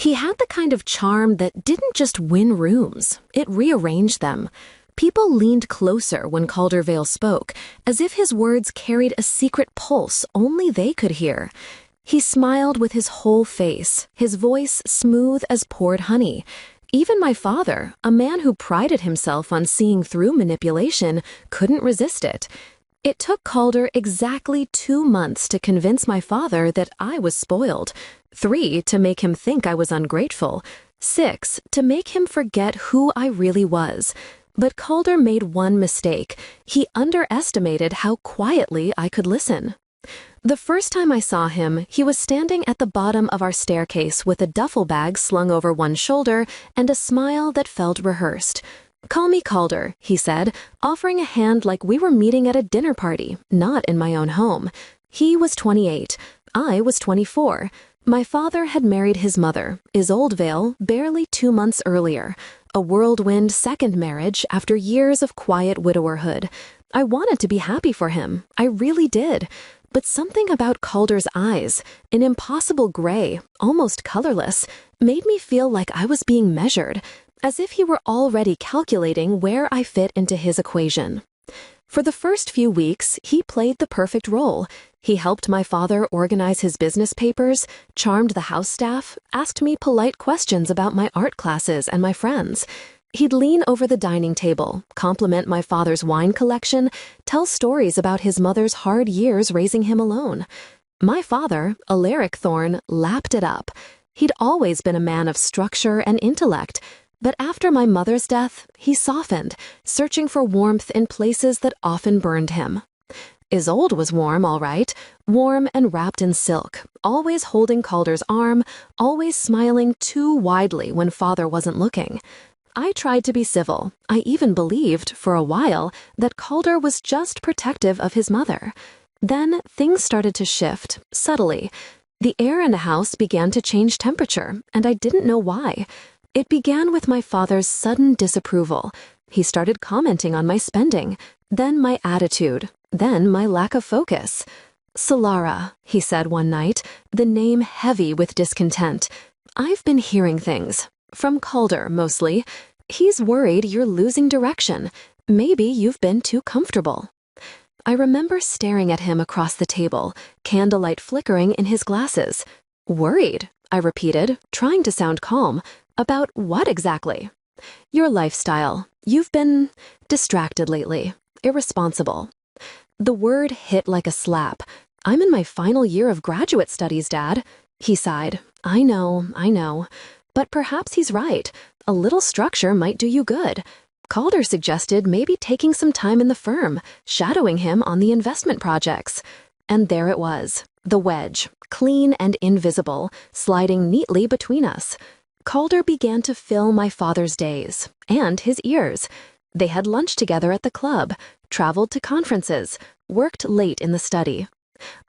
He had the kind of charm that didn't just win rooms, it rearranged them. People leaned closer when Calder Vale spoke, as if his words carried a secret pulse only they could hear. He smiled with his whole face, his voice smooth as poured honey. Even my father, a man who prided himself on seeing through manipulation, couldn't resist it. It took Calder exactly 2 months to convince my father that I was spoiled, 3 to make him think I was ungrateful, 6 to make him forget who I really was. But Calder made one mistake. He underestimated how quietly I could listen. The first time I saw him, he was standing at the bottom of our staircase with a duffel bag slung over one shoulder and a smile that felt rehearsed. "Call me Calder," he said, offering a hand like we were meeting at a dinner party, not in my own home. He was 28. I was 24. My father had married his mother, Isolde Vale, barely 2 months earlier. A whirlwind second marriage after years of quiet widowerhood. I wanted to be happy for him. I really did. But something about Calder's eyes, an impossible gray, almost colorless, made me feel like I was being measured, as if he were already calculating where I fit into his equation. For the first few weeks, he played the perfect role. He helped my father organize his business papers, charmed the house staff, asked me polite questions about my art classes and my friends. He'd lean over the dining table, compliment my father's wine collection, tell stories about his mother's hard years raising him alone. My father, Alaric Thorne, lapped it up. He'd always been a man of structure and intellect, but after my mother's death, he softened, searching for warmth in places that often burned him. Isolde was warm, all right, warm and wrapped in silk, always holding Calder's arm, always smiling too widely when father wasn't looking. I tried to be civil. I even believed, for a while, that Calder was just protective of his mother. Then things started to shift, subtly. The air in the house began to change temperature, and I didn't know why. It began with my father's sudden disapproval. He started commenting on my spending, then my attitude, then my lack of focus. "Solara," he said one night, the name heavy with discontent. "I've been hearing things. From Calder, mostly. He's worried you're losing direction. Maybe you've been too comfortable." I remember staring at him across the table, candlelight flickering in his glasses. "Worried?" I repeated, trying to sound calm. "About what exactly?" "Your lifestyle. You've been distracted lately. Irresponsible." The word hit like a slap. "I'm in my final year of graduate studies, Dad." He sighed. I know. But perhaps he's right. A little structure might do you good. Calder suggested maybe taking some time in the firm, shadowing him on the investment projects. And there it was, the wedge, clean and invisible, sliding neatly between us. Calder began to fill my father's days, and his ears. They had lunch together at the club, traveled to conferences, worked late in the study.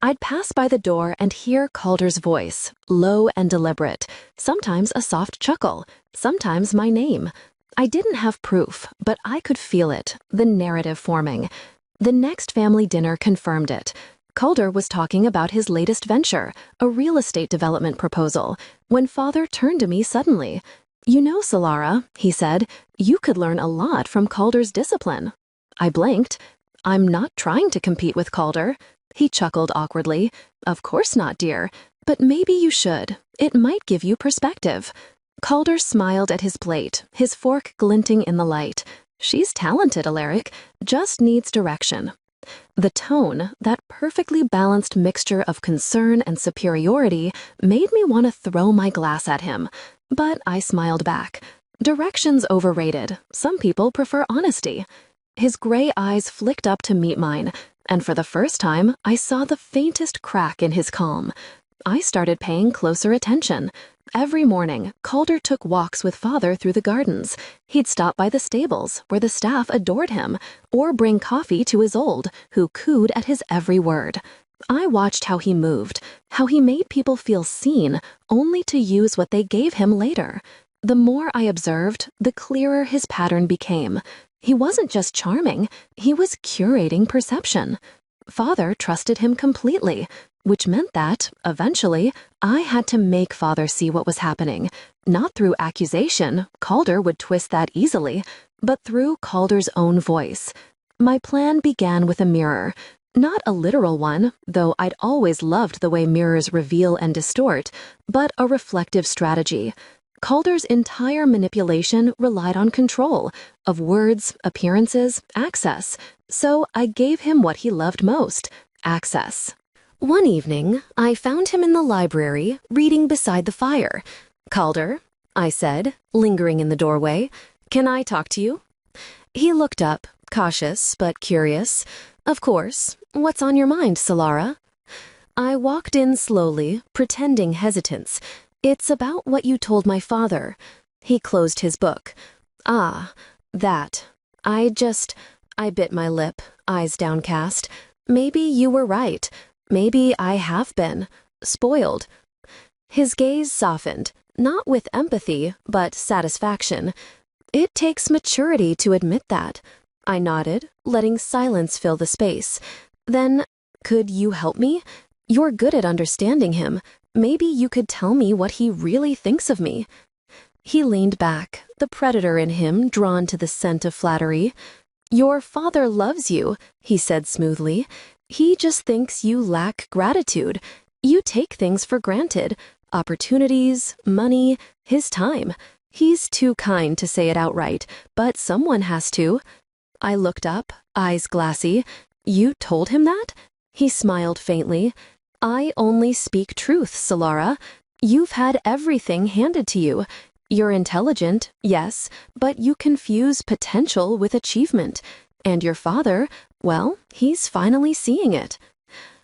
I'd pass by the door and hear Calder's voice, low and deliberate, sometimes a soft chuckle, sometimes my name. I didn't have proof, but I could feel it, the narrative forming. The next family dinner confirmed it. Calder was talking about his latest venture, a real estate development proposal, when father turned to me suddenly. "You know, Solara," he said, "you could learn a lot from Calder's discipline." I blinked. "I'm not trying to compete with Calder." He chuckled awkwardly. "Of course not, dear. But maybe you should. It might give you perspective." Calder smiled at his plate, his fork glinting in the light. "She's talented, Alaric. Just needs direction." The tone, that perfectly balanced mixture of concern and superiority, made me want to throw my glass at him. But I smiled back. Direction's overrated. Some people prefer honesty. His gray eyes flicked up to meet mine, and for the first time, I saw the faintest crack in his calm. I started paying closer attention. Every morning, Calder took walks with father through the gardens. He'd stop by the stables, where the staff adored him, or bring coffee to Isolde, who cooed at his every word. I watched how he moved, how he made people feel seen, only to use what they gave him later. The more I observed, the clearer his pattern became. He wasn't just charming, he was curating perception. Father trusted him completely. which meant that, eventually, I had to make father see what was happening. Not through accusation, Calder would twist that easily, but through Calder's own voice. My plan began with a mirror. Not a literal one, though I'd always loved the way mirrors reveal and distort, but a reflective strategy. Calder's entire manipulation relied on control of words, appearances, access. So I gave him what he loved most, access. One evening, I found him in the library, reading beside the fire. "Calder," I said, lingering in the doorway, "can I talk to you?" He looked up, cautious but curious. "Of course. What's on your mind, Solara?" I walked in slowly, pretending hesitance. "It's about what you told my father." He closed his book. "Ah, that. I bit my lip, eyes downcast. Maybe you were right. Maybe I have been. Spoiled." His gaze softened, not with empathy, but satisfaction. "It takes maturity to admit that." I nodded, letting silence fill the space. "Then, could you help me? You're good at understanding him. Maybe you could tell me what he really thinks of me." He leaned back, the predator in him drawn to the scent of flattery. "Your father loves you," he said smoothly. "He just thinks you lack gratitude. You take things for granted. Opportunities, money, his time. He's too kind to say it outright, but someone has to." I looked up, eyes glassy. "You told him that?" He smiled faintly. "I only speak truth, Solara. You've had everything handed to you. You're intelligent, yes, but you confuse potential with achievement. And your father, well, he's finally seeing it."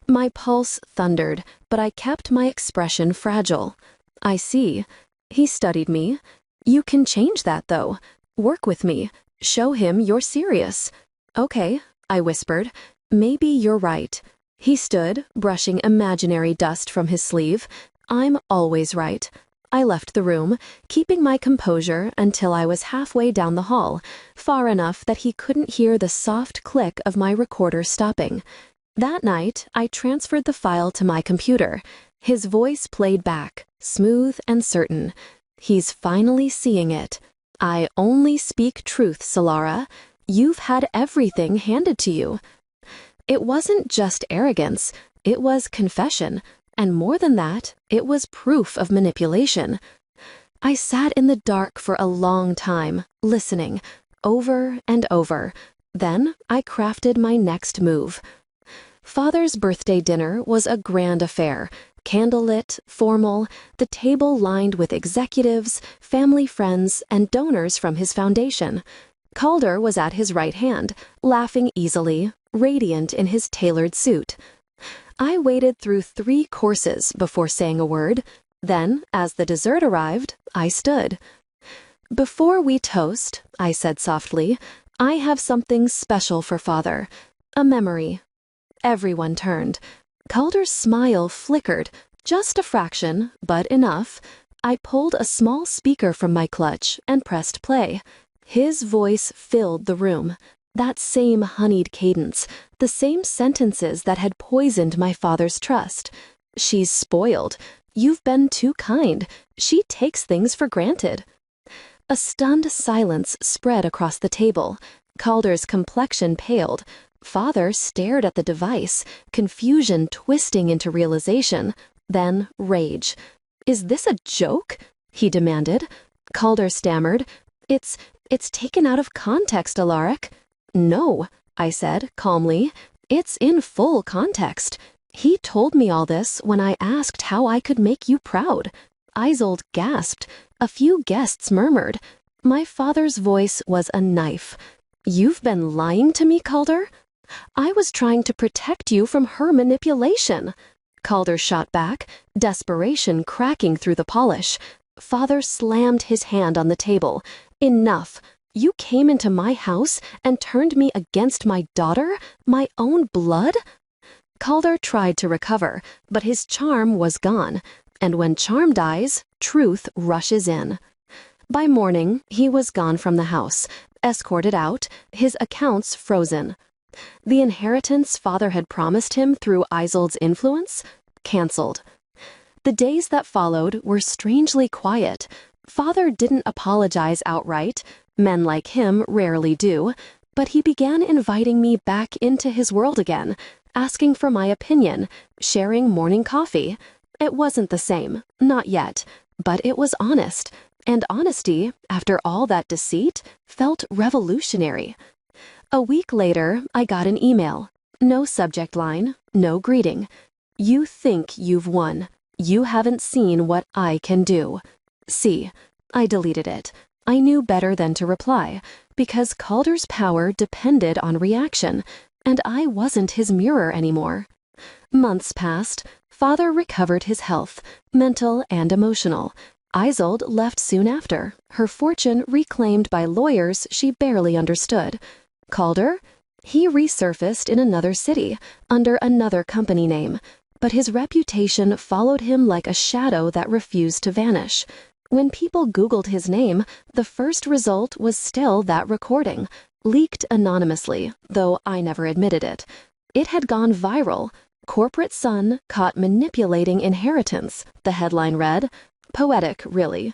My pulse thundered, but I kept my expression fragile. "I see." He studied me. "You can change that, though. Work with me. Show him you're serious." "Okay," I whispered. "Maybe you're right." He stood, brushing imaginary dust from his sleeve. "I'm always right." I left the room, keeping my composure until I was halfway down the hall, far enough that he couldn't hear the soft click of my recorder stopping. That night, I transferred the file to my computer. His voice played back, smooth and certain. "He's finally seeing it. I only speak truth, Solara. You've had everything handed to you." It wasn't just arrogance, it was confession, and more than that, it was proof of manipulation. I sat in the dark for a long time, listening, over and over. Then I crafted my next move. Father's birthday dinner was a grand affair, candlelit, formal, the table lined with executives, family friends, and donors from his foundation. Calder was at his right hand, laughing easily, radiant in his tailored suit. I waited through 3 courses before saying a word. Then, as the dessert arrived, I stood. "Before we toast," I said softly, "I have something special for Father. A memory." Everyone turned. Calder's smile flickered, just a fraction, but enough. I pulled a small speaker from my clutch and pressed play. His voice filled the room. That same honeyed cadence, the same sentences that had poisoned my father's trust. "She's spoiled. You've been too kind. She takes things for granted." A stunned silence spread across the table. Calder's complexion paled. Father stared at the device, confusion twisting into realization, then rage. "Is this a joke?" he demanded. Calder stammered. It's taken out of context, Alaric." "No," I said calmly. "It's in full context. He told me all this when I asked how I could make you proud." Isolde gasped. A few guests murmured. My father's voice was a knife. "You've been lying to me, Calder?" "I was trying to protect you from her manipulation." Calder shot back, desperation cracking through the polish. Father slammed his hand on the table. "Enough. You came into my house and turned me against my daughter, my own blood?" Calder tried to recover, but his charm was gone. And when charm dies, truth rushes in. By morning, he was gone from the house, escorted out, his accounts frozen. The inheritance Father had promised him through Isolde's influence? Cancelled. The days that followed were strangely quiet. Father didn't apologize outright. Men like him rarely do. But he began inviting me back into his world again, asking for my opinion, sharing morning coffee. It wasn't the same, not yet, but it was honest. And honesty, after all that deceit, felt revolutionary. A week later, I got an email. No subject line, no greeting. You think you've won. You haven't seen what I can do. See, I deleted it. I knew better than to reply, because Calder's power depended on reaction, and I wasn't his mirror anymore. Months passed. Father recovered his health, mental and emotional. Isolde left soon after, her fortune reclaimed by lawyers she barely understood. Calder? He resurfaced in another city, under another company name, but his reputation followed him like a shadow that refused to vanish. When people Googled his name, the first result was still that recording, leaked anonymously, though I never admitted it. It had gone viral. Corporate son caught manipulating inheritance, the headline read. Poetic, really.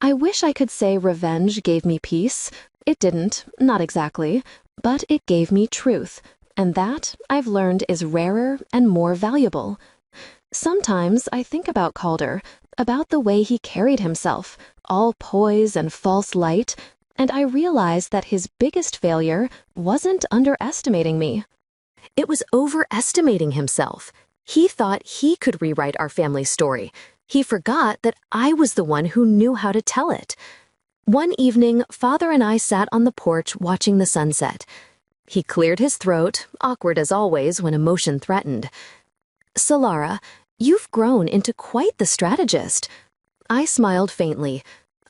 I wish I could say revenge gave me peace. It didn't, not exactly, but it gave me truth, and that, I've learned, is rarer and more valuable. Sometimes I think about Calder, about the way he carried himself, all poise and false light, and I realize that his biggest failure wasn't underestimating me. It was overestimating himself. He thought he could rewrite our family story. He forgot that I was the one who knew how to tell it. One evening, Father and I sat on the porch watching the sunset. He cleared his throat, awkward as always when emotion threatened. Solara, you've grown into quite the strategist. I smiled faintly.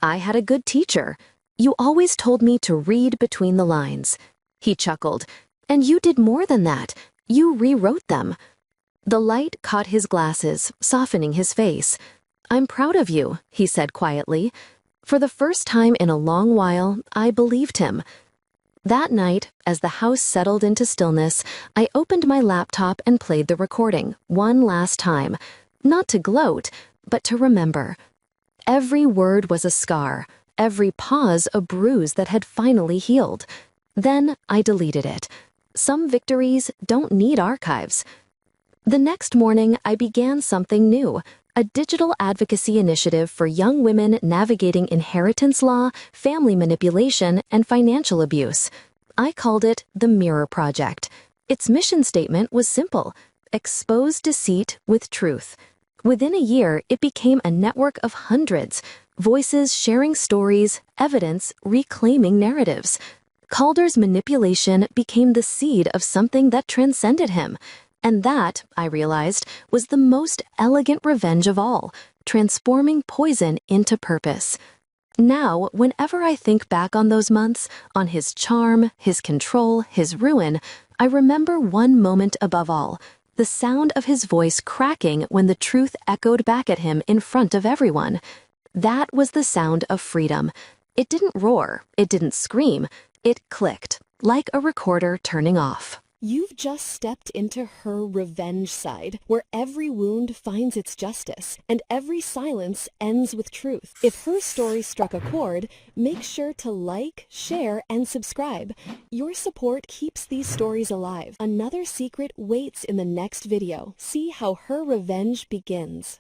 I had a good teacher. You always told me to read between the lines. He chuckled. And you did more than that. You rewrote them. The light caught his glasses, softening his face. I'm proud of you, he said quietly. For the first time in a long while, I believed him. That night, as the house settled into stillness, I opened my laptop and played the recording, one last time. Not to gloat, but to remember. Every word was a scar, every pause a bruise that had finally healed. Then I deleted it. Some victories don't need archives. The next morning, I began something new, a digital advocacy initiative for young women navigating inheritance law, family manipulation, and financial abuse. I called it the Mirror Project. Its mission statement was simple: expose deceit with truth. Within a year, it became a network of hundreds, voices sharing stories, evidence reclaiming narratives. Calder's manipulation became the seed of something that transcended him. And that, I realized, was the most elegant revenge of all, transforming poison into purpose. Now, whenever I think back on those months, on his charm, his control, his ruin, I remember one moment above all: the sound of his voice cracking when the truth echoed back at him in front of everyone. That was the sound of freedom. It didn't roar, it didn't scream, it clicked, like a recorder turning off. You've just stepped into her revenge side, where every wound finds its justice, and every silence ends with truth. If her story struck a chord, make sure to like, share, and subscribe. Your support keeps these stories alive. Another secret waits in the next video. See how her revenge begins.